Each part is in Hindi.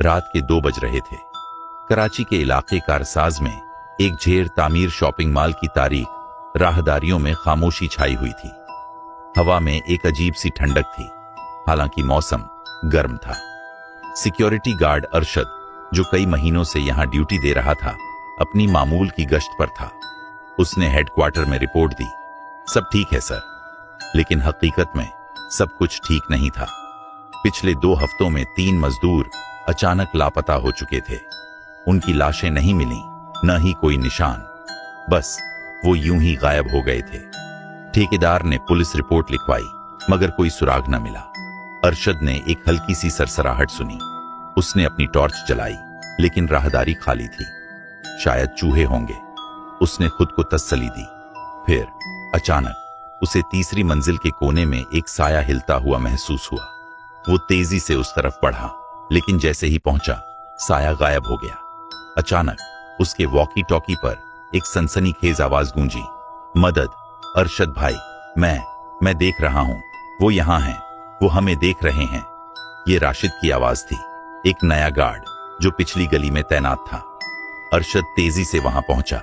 रात के 2 बज रहे थे। कराची के इलाके कारसाज में एक झेर तामीर शॉपिंग मॉल की तारीख राहदारियों में खामोशी छाई हुई थी। हवा में एक अजीब सी ठंडक थी, हालांकि मौसम गर्म था। सिक्योरिटी गार्ड अरशद, जो कई महीनों से यहां ड्यूटी दे रहा था, अपनी मामूल की गश्त पर था। उसने हेडक्वार्टर में रिपोर्ट दी, सब ठीक है सर। लेकिन हकीकत में सब कुछ ठीक नहीं था। पिछले 2 हफ्तों में 3 मजदूर अचानक लापता हो चुके थे। उनकी लाशें नहीं मिली, न ही कोई निशान, बस वो यूं ही गायब हो गए थे। ठेकेदार ने पुलिस रिपोर्ट लिखवाई, मगर कोई सुराग न मिला। अरशद ने एक हल्की सी सरसराहट सुनी। उसने अपनी टॉर्च जलाई, लेकिन राहदारी खाली थी। शायद चूहे होंगे, उसने खुद को तसल्ली दी। फिर अचानक उसे तीसरी मंजिल के कोने में एक साया हिलता हुआ महसूस हुआ। वो तेजी से उस तरफ बढ़ा, लेकिन जैसे ही पहुंचा, साया गायब हो गया। अचानक उसके वॉकी टॉकी पर एक सनसनीखेज आवाज गूंजी, मदद, अरशद भाई, मैं देख रहा हूं, वो यहां हैं, वो हमें देख रहे हैं। ये राशिद की आवाज थी, एक नया गार्ड जो पिछली गली में तैनात था। अरशद तेजी से वहां पहुंचा,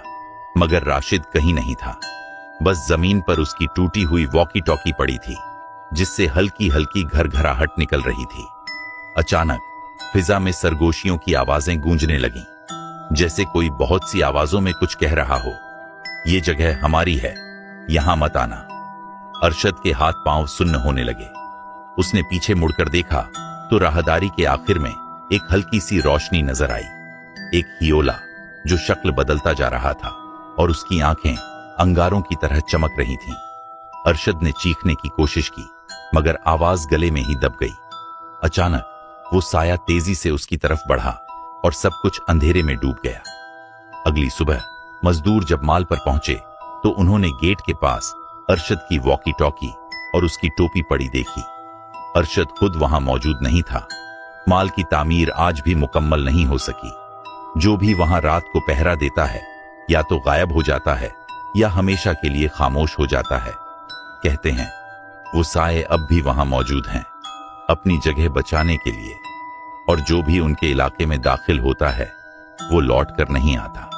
मगर राशिद कहीं नहीं था। बस जमीन पर उसकी टूटी हुई वॉकी टॉकी पड़ी थी, जिससे हल्की हल्की घरघराहट निकल रही थी। अचानक फिजा में सरगोशियों की आवाजें गूंजने लगीं, जैसे कोई बहुत सी आवाजों में कुछ कह रहा हो। ये जगह हमारी है, यहां मत आना। अरशद के हाथ पांव सुन्न होने लगे। उसने पीछे मुड़कर देखा तो राहदारी के आखिर में एक हल्की सी रोशनी नजर आई। एक हियोला जो शक्ल बदलता जा रहा था और उसकी आंखें अंगारों की तरह चमक रही थीं। अरशद ने चीखने की कोशिश की, मगर आवाज गले में ही दब गई। अचानक वो साया तेजी से उसकी तरफ बढ़ा और सब कुछ अंधेरे में डूब गया। अगली सुबह मजदूर जब माल पर पहुंचे तो उन्होंने गेट के पास अरशद की वॉकी टॉकी और उसकी टोपी पड़ी देखी। अरशद खुद वहां मौजूद नहीं था। माल की तामीर आज भी मुकम्मल नहीं हो सकी। जो भी वहां रात को पहरा देता है, या तो गायब हो जाता है या हमेशा के लिए खामोश हो जाता है। कहते हैं वो साए अब भी वहां मौजूद हैं, अपनी जगह बचाने के लिए, और जो भी उनके इलाके में दाखिल होता है वो लौट कर नहीं आता।